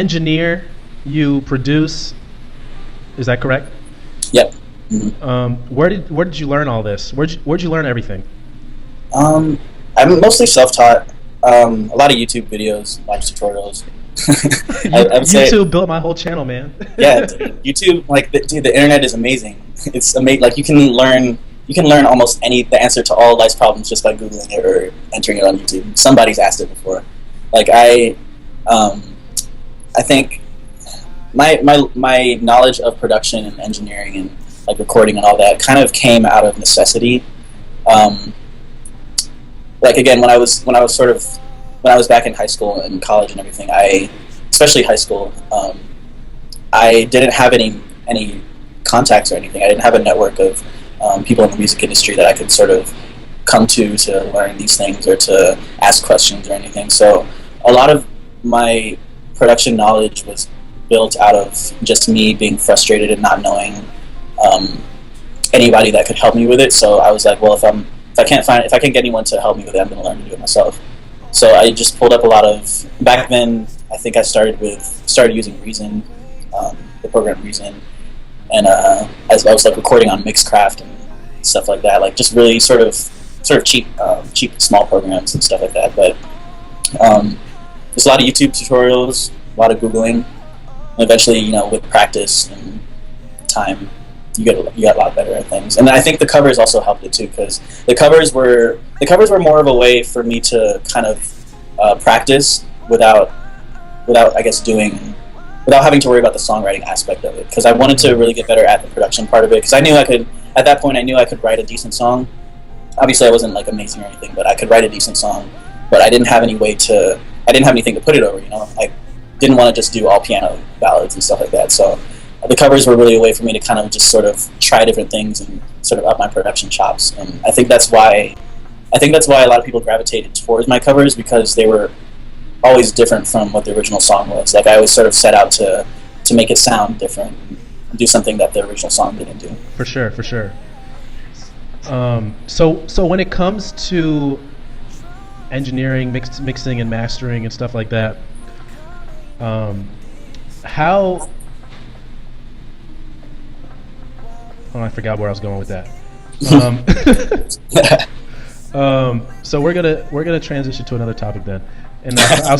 engineer, you produce. Is that correct? Yep. Mm-hmm. Where did you learn all this? Where'd you learn everything? I'm mostly self-taught. A lot of YouTube videos, live tutorials. I would say YouTube built my whole channel, man. yeah, dude, YouTube, like, dude, the internet is amazing. It's amazing. Like, you can learn almost the answer to all life's problems just by googling it or entering it on YouTube. Somebody's asked it before. Like, I think my knowledge of production and engineering and like recording and all that kind of came out of necessity. Like, again, when I was back in high school and college and everything, especially high school, I didn't have any contacts or anything. I didn't have a network of people in the music industry that I could sort of come to learn these things or to ask questions or anything. So a lot of my production knowledge was built out of just me being frustrated and not knowing anybody that could help me with it. So I was like, well, if I can't get anyone to help me with it, I'm going to learn to do it myself. So I just pulled up a lot of, back then, I think I started using Reason, the program Reason, and as I was like recording on Mixcraft and stuff like that, like just really sort of cheap small programs and stuff like that. But there's a lot of YouTube tutorials, a lot of Googling, and eventually, with practice and time, you get a lot better at things. And I think the covers also helped it too, because the covers were more of a way for me to kind of practice without I guess without having to worry about the songwriting aspect of it, because I wanted to really get better at the production part of it, because I knew I could write a decent song. Obviously I wasn't like amazing or anything, but I could write a decent song, but I didn't have anything to put it over, I didn't want to just do all piano ballads and stuff like that. So the covers were really a way for me to kind of just sort of try different things and sort of up my production chops. And I think that's why a lot of people gravitated towards my covers, because they were always different from what the original song was. Like, I always sort of set out to make it sound different, and do something that the original song didn't do. For sure. So when it comes to engineering, mixing and mastering and stuff like that, how... Oh, I forgot where I was going with that. So we're gonna transition to another topic then, and I'll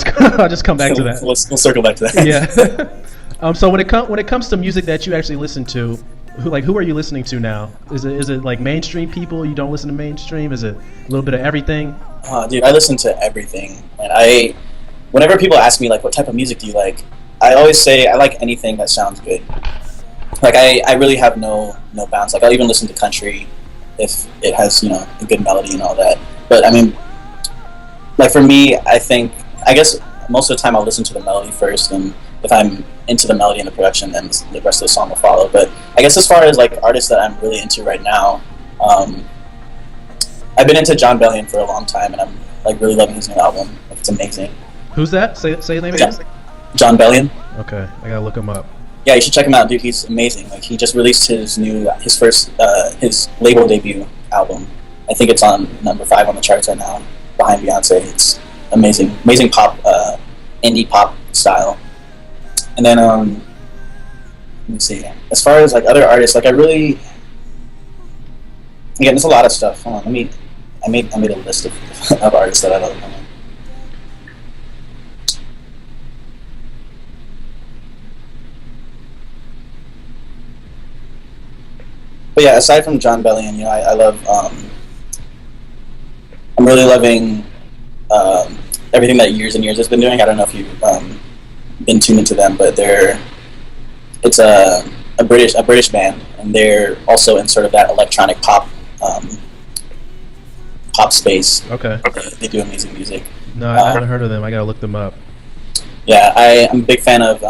just come back to that. We'll circle back to that. Yeah. So when it comes to music that you actually listen to, who are you listening to now? Is it like mainstream people? You don't listen to mainstream? Is it a little bit of everything? Dude, I listen to everything, and whenever people ask me like what type of music do you like, I always say I like anything that sounds good. Like, I really have no bounds. Like, I'll even listen to country if it has, a good melody and all that. But I mean, like, for me, I guess most of the time I'll listen to the melody first, and if I'm into the melody and the production, then the rest of the song will follow. But I guess as far as like artists that I'm really into right now, I've been into Jon Bellion for a long time, and I'm like really loving his new album. Like, it's amazing. Who's that? Say the name again. Jon Bellion. Okay, I gotta look him up. Yeah, you should check him out, dude. He's amazing. Like, he just released his label debut album. I think it's on number 5 on the charts right now, behind Beyonce. It's amazing pop, indie pop style. And then let me see. As far as like other artists, like again, there's a lot of stuff. Hold on, I made a list of artists that I love. But yeah, aside from Jon Bellion, I love. I'm really loving everything that Years and Years has been doing. I don't know if you've been tuned into them, but it's a British band, and they're also in sort of that electronic pop space. Okay. They do amazing music. No, I haven't heard of them. I gotta look them up. Yeah, I'm a big fan of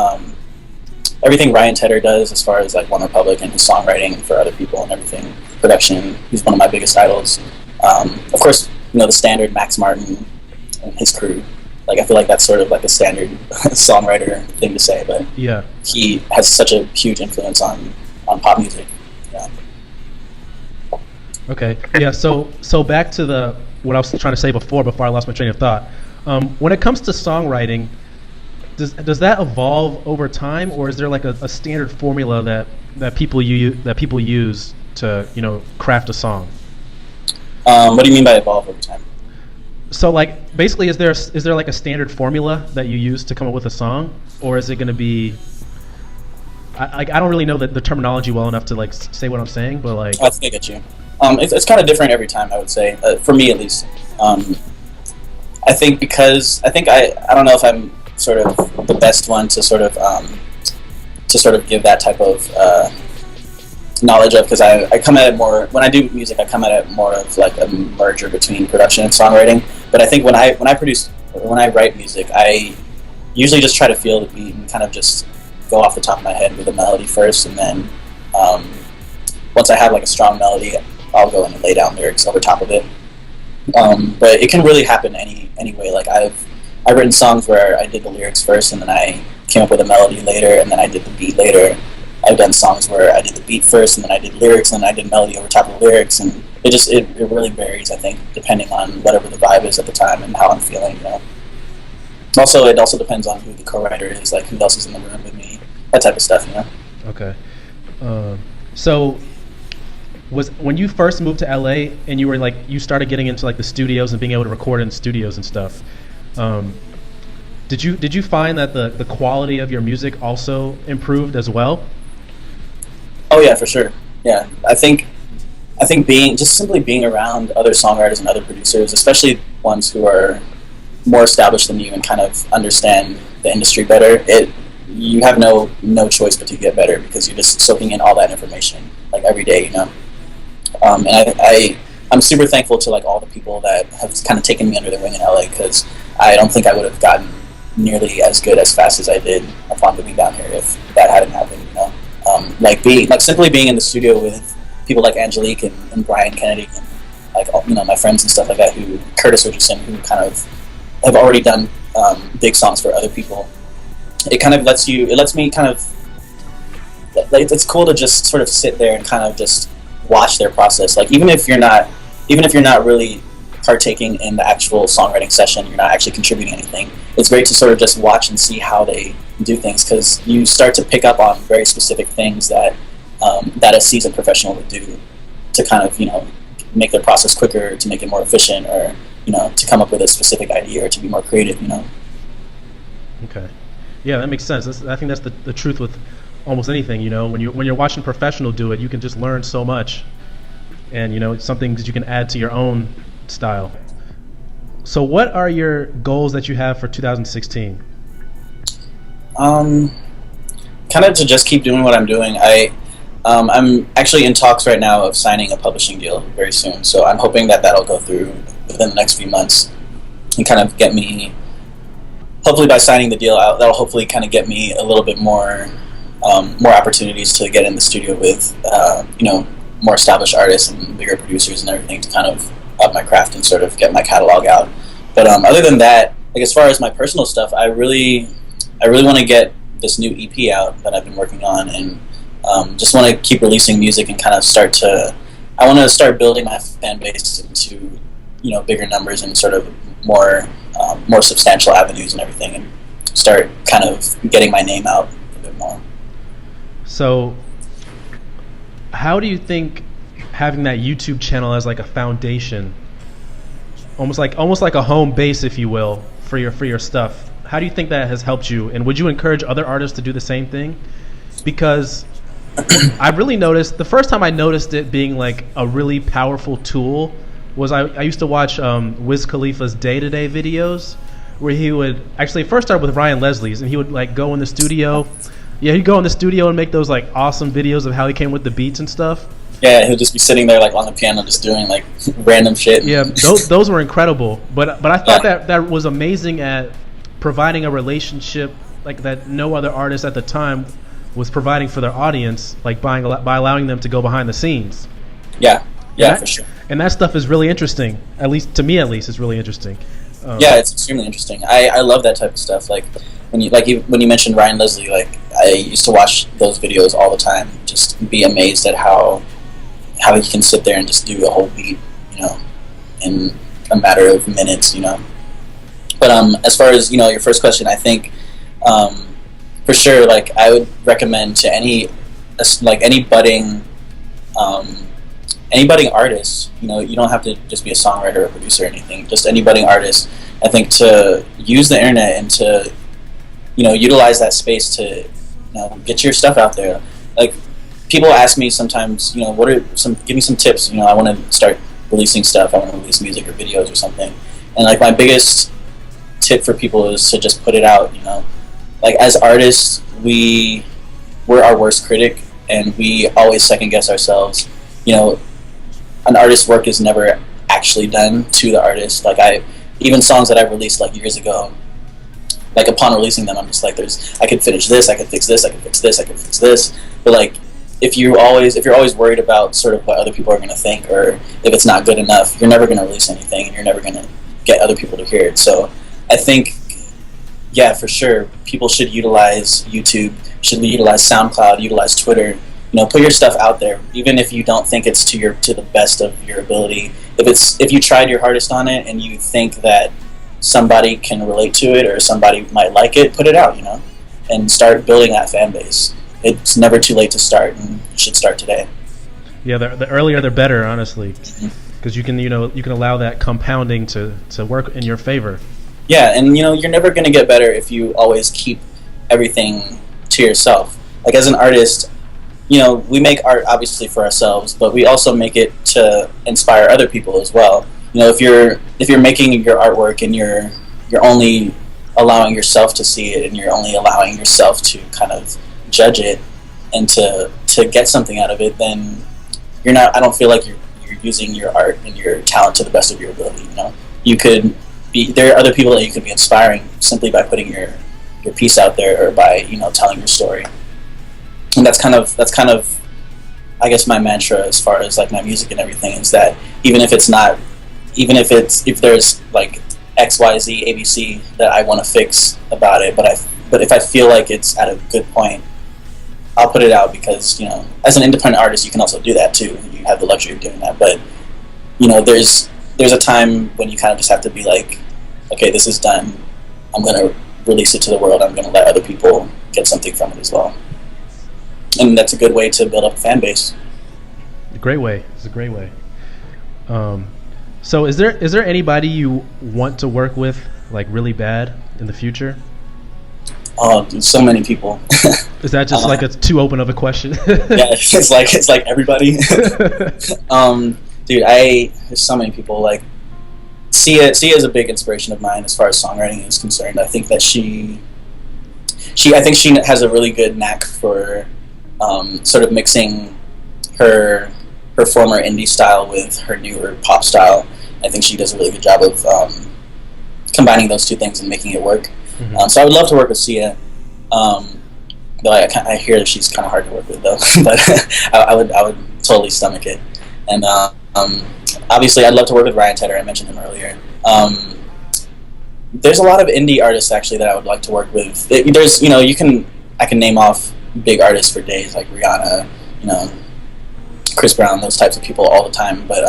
everything Ryan Tedder does as far as like One Republic and his songwriting for other people and everything. Production, he's one of my biggest idols. Of course, the standard Max Martin and his crew. Like, I feel like that's sort of like a standard songwriter thing to say, but yeah, he has such a huge influence on pop music. Yeah. Okay. Yeah. So back to what I was trying to say before I lost my train of thought. When it comes to songwriting, Does that evolve over time, or is there like a standard formula that people use to craft a song? What do you mean by evolve over time? So like basically, is there like a standard formula that you use to come up with a song, or is it going to be? I don't really know the terminology well enough to like say what I'm saying, but like I think I get you. It's kind of different every time, I would say, for me at least. I think because I don't know if I'm sort of the best one to sort of give that type of knowledge of, because I come at it more when I do music. I come at it more of like a merger between production and songwriting. But I think when I write music, I usually just try to feel the beat and kind of just go off the top of my head with a melody first, and then once I have like a strong melody, I'll go in and lay down lyrics over top of it. But it can really happen any way. Like I've written songs where I did the lyrics first, and then I came up with a melody later, and then I did the beat later. I've done songs where I did the beat first, and then I did lyrics, and then I did melody over top of the lyrics, and it really varies, I think, depending on whatever the vibe is at the time and how I'm feeling. Also, it also depends on who the co-writer is, like who else is in the room with me, that type of stuff. Okay. So was when you first moved to LA and you were like you started getting into like the studios and being able to record in studios and stuff, did you find that the quality of your music also improved as well? Oh yeah, for sure. Yeah, I think simply being around other songwriters and other producers, especially ones who are more established than you and kind of understand the industry better, you have no choice but to get better, because you're just soaking in all that information like every day. And I'm super thankful to like all the people that have kind of taken me under their wing in LA, because I don't think I would have gotten nearly as good as fast as I did upon moving down here if that hadn't happened. Simply being in the studio with people like Angelique and Bryan Kennedy, and like my friends and stuff like that, who Curtis Richardson, who kind of have already done big songs for other people. It kind of lets me kind of like, it's cool to just sort of sit there and kind of just watch their process. Like even if you're not really partaking in the actual songwriting session, you're not actually contributing anything, it's great to sort of just watch and see how they do things, because you start to pick up on very specific things that a seasoned professional would do to kind of make their process quicker, to make it more efficient, or to come up with a specific idea, or to be more creative. Okay, yeah, that makes sense. I think that's the truth with almost anything. When you're watching a professional do it, you can just learn so much, and it's something that you can add to your own style. So what are your goals that you have for 2016? Kind of to just keep doing what I'm doing. I'm actually in talks right now of signing a publishing deal very soon, so I'm hoping that that'll go through within the next few months and kind of get me, hopefully by signing the deal out, that'll hopefully kind of get me a little bit more opportunities to get in the studio with more established artists and bigger producers and everything, to kind of up my craft and sort of get my catalog out. But other than that, like as far as my personal stuff, I really want to get this new EP out that I've been working on, and just want to keep releasing music and kind of I want to start building my fan base into bigger numbers and sort of more substantial avenues and everything, and start kind of getting my name out a bit more. So how do you think having that YouTube channel as like a foundation, almost like a home base, if you will, for your stuff, how do you think that has helped you, and would you encourage other artists to do the same thing? Because I really noticed, the first time I noticed it being like a really powerful tool was I used to watch Wiz Khalifa's day-to-day videos, where he would actually first start with Ryan Leslie's, and he would like go in the studio. Yeah, he'd go in the studio and make those like awesome videos of how he came with the beats and stuff. Yeah, he'll just be sitting there like on the piano just doing like random shit. Yeah, those were incredible. But I thought that was amazing at providing a relationship like that no other artist at the time was providing for their audience, like by allowing them to go behind the scenes. Yeah, for sure. And that stuff is really interesting. At least to me, it's really interesting. Yeah, it's extremely interesting. I love that type of stuff. Like when you mentioned Ryan Leslie, like I used to watch those videos all the time, just be amazed at how he can sit there and just do a whole beat, in a matter of minutes, But as far as your first question, I think For sure, like I would recommend to any budding artist. You know, you don't have to just be a songwriter or producer or anything. Just any budding artist, I think, to use the internet and to, you know, utilize that space to, you know, get your stuff out there. Like, people ask me sometimes, you know, give me some tips. You know, I want to start releasing stuff. I want to release music or videos or something. And like my biggest tip for people is to just put it out. You know, like as artists, we're our worst critic, and we always second guess ourselves. You know, an artist's work is never actually done to the artist. Like even songs that I released like years ago, like upon releasing them, I'm just like, I could finish this, I could fix this, I could fix this, I could fix this. But like, if you're always worried about sort of what other people are going to think, or if it's not good enough, you're never going to release anything, and you're never going to get other people to hear it. So I think, yeah, for sure, people should utilize YouTube, should utilize SoundCloud, utilize Twitter. You know, put your stuff out there, even if you don't think it's to the best of your ability. If you tried your hardest on it and you think that somebody can relate to it or somebody might like it, put it out, you know, and start building that fan base. It's never too late to start, and you should start today. Yeah, the earlier the better, honestly, because you can allow that compounding to work in your favor. Yeah, and you know, you're never going to get better if you always keep everything to yourself. Like as an artist, you know, we make art obviously for ourselves, but we also make it to inspire other people as well. You know, if you're making your artwork and you're only allowing yourself to see it, and you're only allowing yourself to kind of judge it and to get something out of it, then I don't feel like you're using your art and your talent to the best of your ability. You know, there are other people that you could be inspiring simply by putting your piece out there, or by, you know, telling your story. And that's kind of I guess my mantra as far as like my music and everything, is that even if there's like XYZ ABC that I want to fix about it, but if I feel like it's at a good point, I'll put it out, because, you know, as an independent artist, you can also do that too. You have the luxury of doing that. But, you know, there's a time when you kind of just have to be like, okay, this is done. I'm going to release it to the world. I'm going to let other people get something from it as well. And that's a good way to build up a fan base. It's a great way. So is there anybody you want to work with, like, really bad in the future? Oh, so many people. Is that just like a too open of a question? Yeah, it's like everybody. Dude, there's so many people. Like Sia is a big inspiration of mine as far as songwriting is concerned. I think that she has a really good knack for sort of mixing her former indie style with her newer pop style. I think she does a really good job of combining those two things and making it work. Mm-hmm. So I would love to work with Sia. Though I hear that she's kind of hard to work with, though. But I would totally stomach it. And obviously, I'd love to work with Ryan Tedder. I mentioned him earlier. There's a lot of indie artists actually that I would like to work with. I can name off big artists for days, like Rihanna, you know, Chris Brown, those types of people all the time. But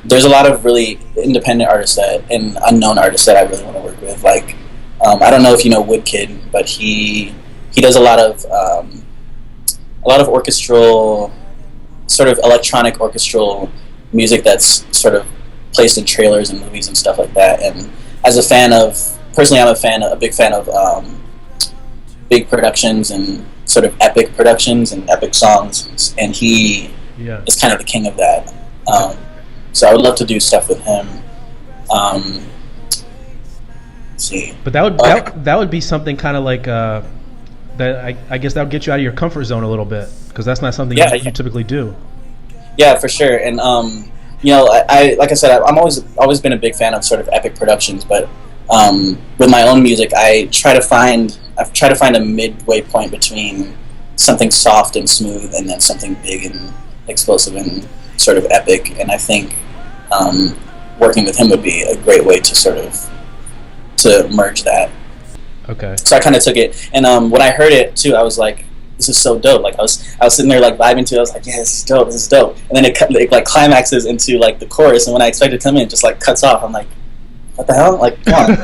there's a lot of really independent artists and unknown artists that I really want to work with. Like, I don't know if you know Woodkid, but he does a lot of orchestral, sort of electronic orchestral music that's sort of placed in trailers and movies and stuff like that. And as a fan of, personally, I'm a big fan of big productions and sort of epic productions and epic songs, and he is kind of the king of that. So I would love to do stuff with him. Let's see. But that would be something kind of like that. I guess that would get you out of your comfort zone a little bit, because that's not something you typically do. Yeah, for sure. And you know, I like I said, I'm always been a big fan of sort of epic productions, but with my own music, I've tried to find a midway point between something soft and smooth and then something big and explosive and sort of epic. And I think working with him would be a great way to merge that. Okay. So I kind of took it, and when I heard it too, I was like, "This is so dope!" Like I was sitting there like vibing to it. I was like, "Yeah, this is dope." And then it like climaxes into like the chorus, and when I expected to come in, it just like cuts off. I'm like, "What the hell?" Like, come on.